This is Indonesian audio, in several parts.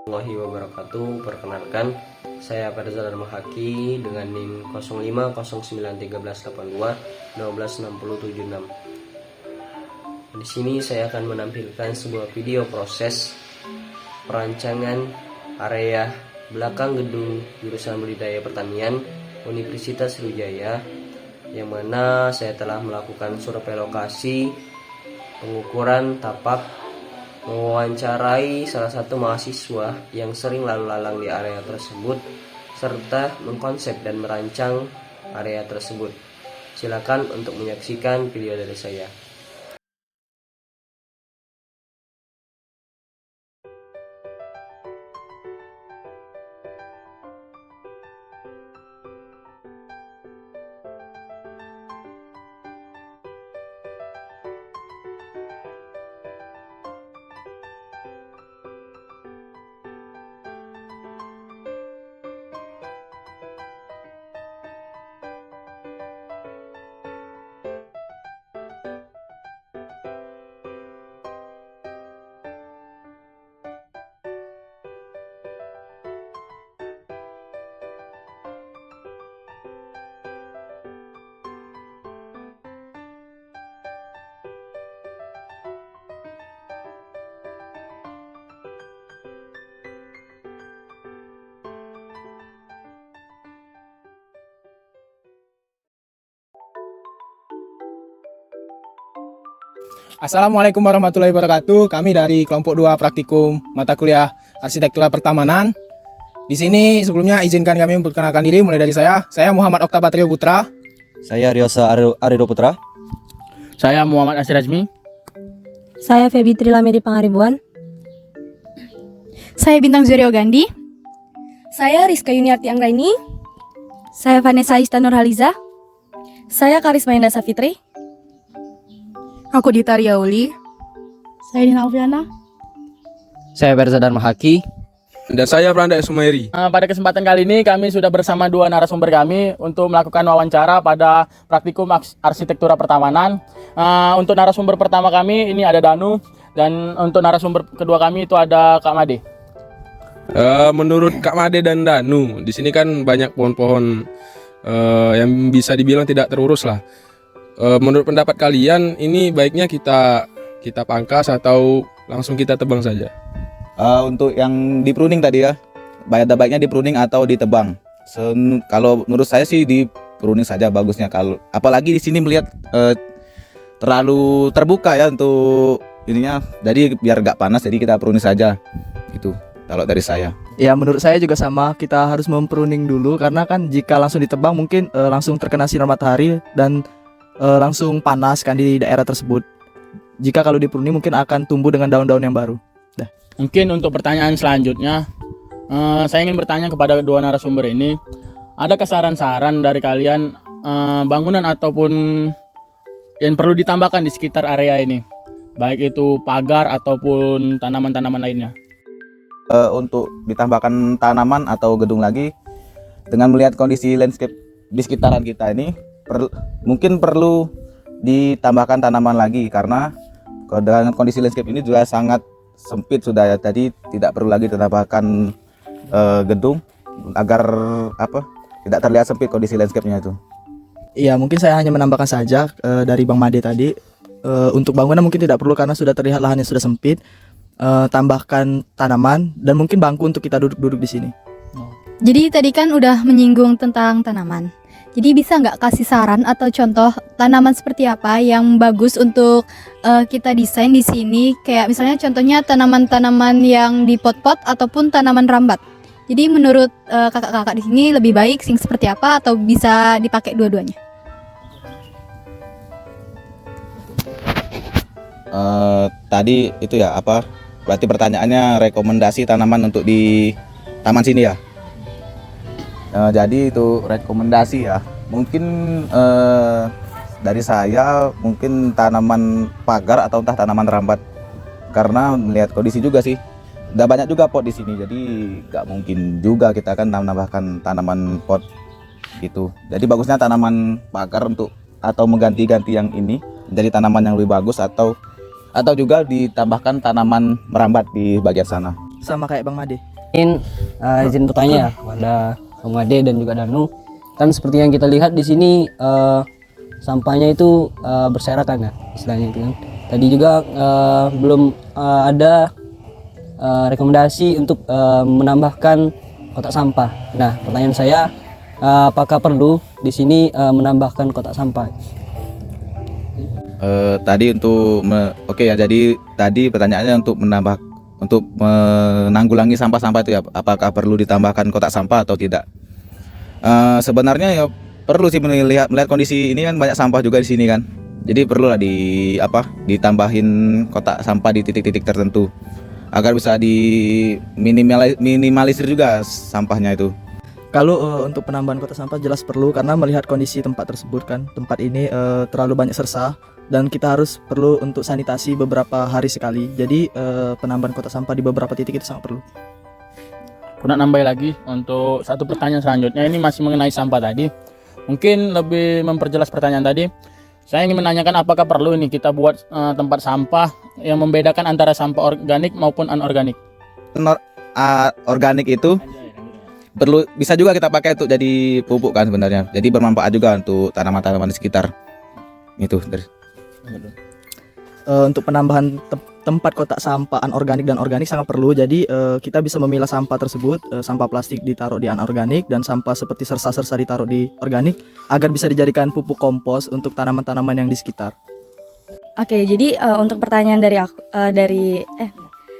Warahmatullahi wabarakatuh. Perkenalkan, saya Firza Dharma Haki dengan NIM 05091382 Di sini saya akan menampilkan sebuah video proses perancangan area belakang gedung jurusan budidaya pertanian Universitas Sriwijaya, yang mana saya telah melakukan survei lokasi, pengukuran tapak, mewawancarai salah satu mahasiswa yang sering lalu lalang di area tersebut, serta mengkonsep dan merancang area tersebut. Silakan untuk menyaksikan video dari saya. Assalamualaikum warahmatullahi wabarakatuh. Kami dari kelompok 2 praktikum mata kuliah Arsitektura Pertamanan. Di sini sebelumnya izinkan kami memperkenalkan diri, mulai dari saya Muhammad Oktabatrio Putra. Saya Riosa Arido Putra. Saya Muhammad Asirajmi. Saya Febi Trilamedi Pangaribuan. Saya Bintang Zurio Gandhi. Saya Rizka Yuniarti Anggraini. Saya Vanessa Ista Nurhaliza. Saya Karisma Indah Safitri. Aku Dita Riauli. Saya Dina Alfiana. Saya Firza Dharma Haki. Dan saya Franda Sumairi. Pada kesempatan kali ini kami sudah bersama 2 narasumber kami untuk melakukan wawancara pada praktikum arsitektura pertamanan. Untuk narasumber pertama kami ini ada Danu, dan untuk narasumber kedua kami itu ada Kak Made. Menurut Kak Made dan Danu, di sini kan banyak pohon-pohon yang bisa dibilang tidak terurus lah. Menurut pendapat kalian, ini baiknya kita pangkas atau langsung kita tebang saja? Untuk yang di pruning tadi ya, baiknya di pruning atau ditebang. Kalau menurut saya sih di pruning saja bagusnya. Kalau apalagi di sini melihat terlalu terbuka ya untuk ininya, jadi biar gak panas, jadi kita pruning saja gitu. Kalau dari saya. Ya, menurut saya juga sama, kita harus mempruning dulu, karena kan jika langsung ditebang mungkin langsung terkena sinar matahari dan langsung panas kan di daerah tersebut. Jika kalau dipruning mungkin akan tumbuh dengan daun-daun yang baru. Mungkin untuk pertanyaan selanjutnya, saya ingin bertanya kepada 2 narasumber ini, adakah saran-saran dari kalian bangunan ataupun yang perlu ditambahkan di sekitar area ini, baik itu pagar ataupun tanaman-tanaman lainnya? Untuk ditambahkan tanaman atau gedung lagi, dengan melihat kondisi landscape di sekitaran kita ini, mungkin perlu ditambahkan tanaman lagi, karena dengan kondisi landscape ini juga sangat sempit sudah ya, jadi tidak perlu lagi ditambahkan gedung agar tidak terlihat sempit kondisi landscape-nya itu. Iya, mungkin saya hanya menambahkan saja dari Bang Made tadi, untuk bangunan mungkin tidak perlu karena sudah terlihat lahannya sudah sempit. Tambahkan tanaman dan mungkin bangku untuk kita duduk-duduk di sini. Jadi tadi kan udah menyinggung tentang tanaman. Jadi bisa nggak kasih saran atau contoh tanaman seperti apa yang bagus untuk kita desain di sini? Kayak misalnya contohnya tanaman-tanaman yang di pot-pot ataupun tanaman rambat. Jadi menurut kakak-kakak di sini lebih baik sing seperti apa atau bisa dipakai dua-duanya? Tadi itu ya berarti pertanyaannya rekomendasi tanaman untuk di taman sini ya. Jadi itu rekomendasi ya, mungkin dari saya mungkin tanaman pagar atau entah tanaman rambat, karena melihat kondisi juga sih udah banyak juga pot di sini, jadi nggak mungkin juga kita akan menambahkan tanaman pot gitu. Jadi bagusnya tanaman pagar untuk atau mengganti-ganti yang ini menjadi tanaman yang lebih bagus, atau juga ditambahkan tanaman merambat di bagian sana. Sama kayak Bang Made. Izin bertanya kepada Bang Made dan juga Danu. Kan seperti yang kita lihat di sini sampahnya itu berserakan ya istilahnya itu kan. Tadi juga belum ada rekomendasi untuk menambahkan kotak sampah. Nah, pertanyaan saya apakah perlu di sini menambahkan kotak sampah? Tadi oke ya, jadi tadi pertanyaannya untuk menanggulangi sampah-sampah itu ya, apakah perlu ditambahkan kotak sampah atau tidak? Sebenarnya ya perlu sih, melihat kondisi ini kan banyak sampah juga di sini kan. Jadi perlu lah ditambahin kotak sampah di titik-titik tertentu agar bisa minimalisir juga sampahnya itu. Kalau untuk penambahan kotak sampah jelas perlu, karena melihat kondisi tempat tersebut kan, tempat ini terlalu banyak sersah dan kita harus perlu untuk sanitasi beberapa hari sekali. Jadi penambahan kotak sampah di beberapa titik itu sangat perlu. Aku nak nambah lagi untuk satu pertanyaan selanjutnya, ini masih mengenai sampah tadi. Mungkin lebih memperjelas pertanyaan tadi. Saya ingin menanyakan apakah perlu ini kita buat tempat sampah yang membedakan antara sampah organik maupun anorganik. Organik itu perlu, bisa juga kita pakai untuk jadi pupuk kan sebenarnya. Jadi bermanfaat juga untuk tanaman-tanaman di sekitar. Itu dari. Untuk penambahan tempat kotak sampah anorganik dan organik sangat perlu. Jadi kita bisa memilah sampah tersebut, sampah plastik ditaruh di anorganik dan sampah seperti sersa-sersa ditaruh di organik agar bisa dijadikan pupuk kompos untuk tanaman-tanaman yang di sekitar. Oke, jadi untuk pertanyaan dari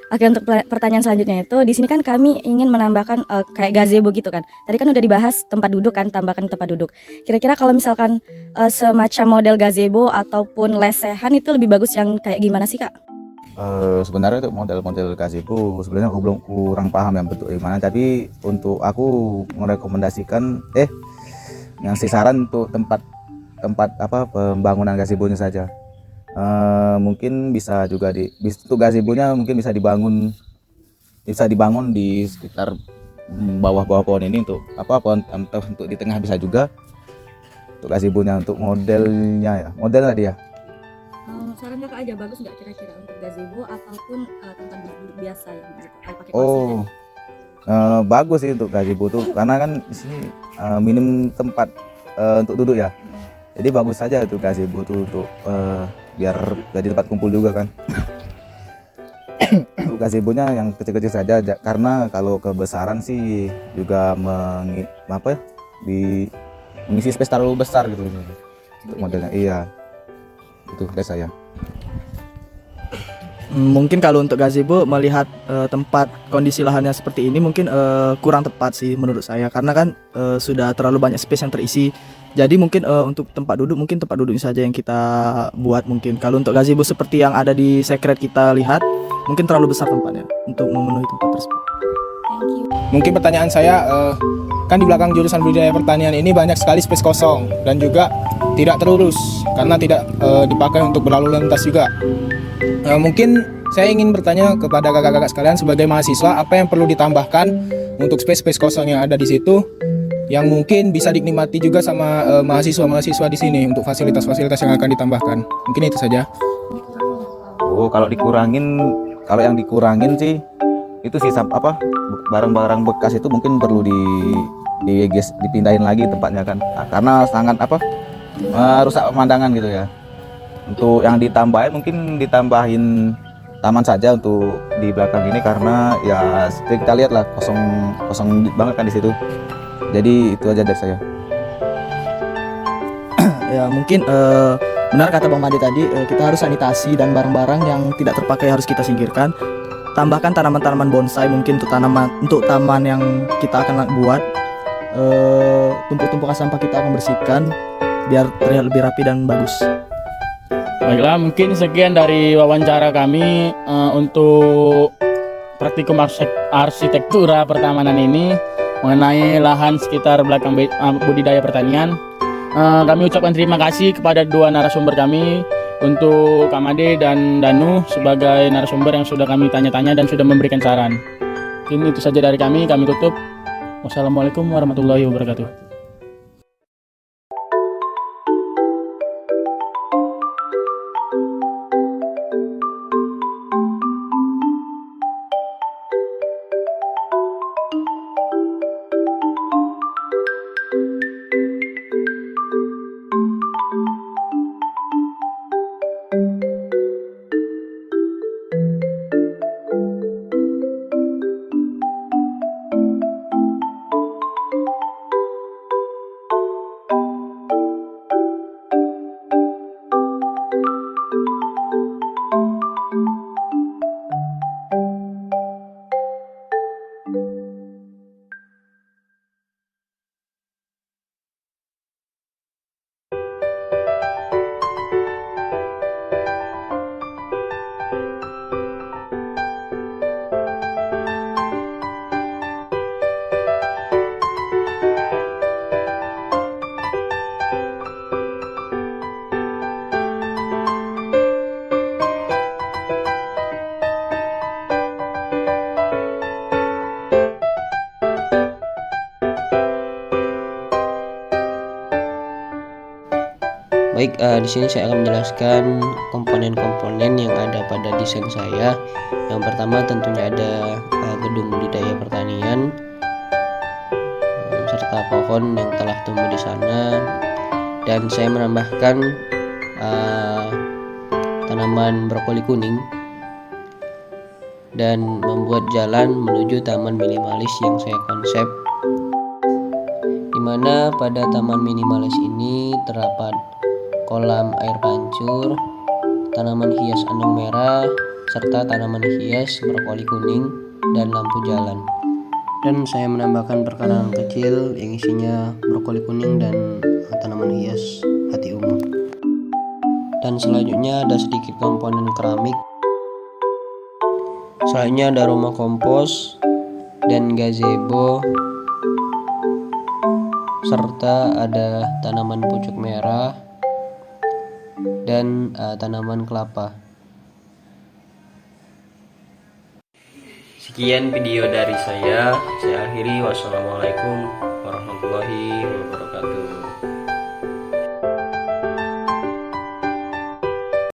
aku untuk pertanyaan selanjutnya itu di sini kan kami ingin menambahkan kayak gazebo gitu kan. Tadi kan udah dibahas tempat duduk kan, tambahkan tempat duduk. Kira-kira kalau misalkan semacam model gazebo ataupun lesehan itu lebih bagus yang kayak gimana sih, Kak? Sebenarnya untuk model-model gazebo sebenarnya aku kurang paham yang bentuk gimana, tapi untuk aku merekomendasikan ngasih saran untuk tempat pembangunan gazebonya saja. Mungkin bisa juga untuk gazebonya mungkin bisa dibangun di sekitar bawah pohon ini untuk untuk di tengah bisa juga untuk gazebonya. Untuk modelnya tadi ya. Saran Kakak aja, bagus nggak kira-kira untuk gazebo ataupun tempat duduk biasa yang gitu, pakai bagus sih untuk gazebo tuh, karena kan di sini minim tempat untuk duduk ya. Jadi bagus saja itu gazebo tuh untuk biar jadi tempat kumpul juga kan. Untuk gazebonya yang kecil-kecil saja, karena kalau kebesaran sih juga mengisi space terlalu besar gitu untuk modelnya. Iya, itu dari saya. Mungkin kalau untuk gazebo melihat tempat kondisi lahannya seperti ini mungkin kurang tepat sih menurut saya, karena kan sudah terlalu banyak space yang terisi. Jadi mungkin untuk tempat duduk saja yang kita buat mungkin. Kalau untuk gazebo seperti yang ada di secret kita lihat mungkin terlalu besar tempatnya untuk memenuhi tempat tersebut. Mungkin pertanyaan saya, kan di belakang jurusan budidaya pertanian ini banyak sekali space kosong dan juga tidak terurus karena tidak dipakai untuk berlalu lintas juga. Mungkin saya ingin bertanya kepada kakak-kakak sekalian sebagai mahasiswa, apa yang perlu ditambahkan untuk space kosong yang ada di situ yang mungkin bisa dinikmati juga sama mahasiswa di sini untuk fasilitas-fasilitas yang akan ditambahkan. Mungkin itu saja. Kalau yang dikurangin sih itu sih barang-barang bekas itu mungkin perlu dipindahin lagi tempatnya kan, karena sangat rusak pemandangan gitu ya. Untuk yang ditambahin taman saja untuk di belakang ini, karena ya seperti kita lihat lah kosong banget kan di situ. Jadi itu aja dari saya. Ya mungkin benar kata Bang Made tadi, kita harus sanitasi dan barang-barang yang tidak terpakai harus kita singkirkan. Tambahkan tanaman-tanaman bonsai mungkin untuk taman yang kita akan buat. Tumpuk-tumpukan sampah kita akan bersihkan biar terlihat lebih rapi dan bagus. Baiklah, mungkin sekian dari wawancara kami untuk praktikum arsitektura pertamanan ini mengenai lahan sekitar belakang budidaya pertanian. Kami ucapkan terima kasih kepada dua narasumber kami, untuk Kak Made dan Danu sebagai narasumber yang sudah kami tanya-tanya dan sudah memberikan saran. Mungkin itu saja dari kami tutup. Wassalamualaikum warahmatullahi wabarakatuh. Baik, di sini saya akan menjelaskan komponen-komponen yang ada pada desain saya. Yang pertama tentunya ada gedung budidaya pertanian serta pohon yang telah tumbuh di sana, dan saya menambahkan tanaman brokoli kuning dan membuat jalan menuju taman minimalis yang saya konsep, di mana pada taman minimalis ini terdapat kolam air pancur, tanaman hias andong merah, serta tanaman hias brokoli kuning dan lampu jalan. Dan saya menambahkan perkarangan kecil yang isinya brokoli kuning dan tanaman hias hati ungu. Dan selanjutnya ada sedikit komponen keramik. Selanjutnya ada aroma kompos dan gazebo, serta ada tanaman pucuk merah dan tanaman kelapa. Sekian video dari saya akhiri. Wassalamualaikum warahmatullahi wabarakatuh.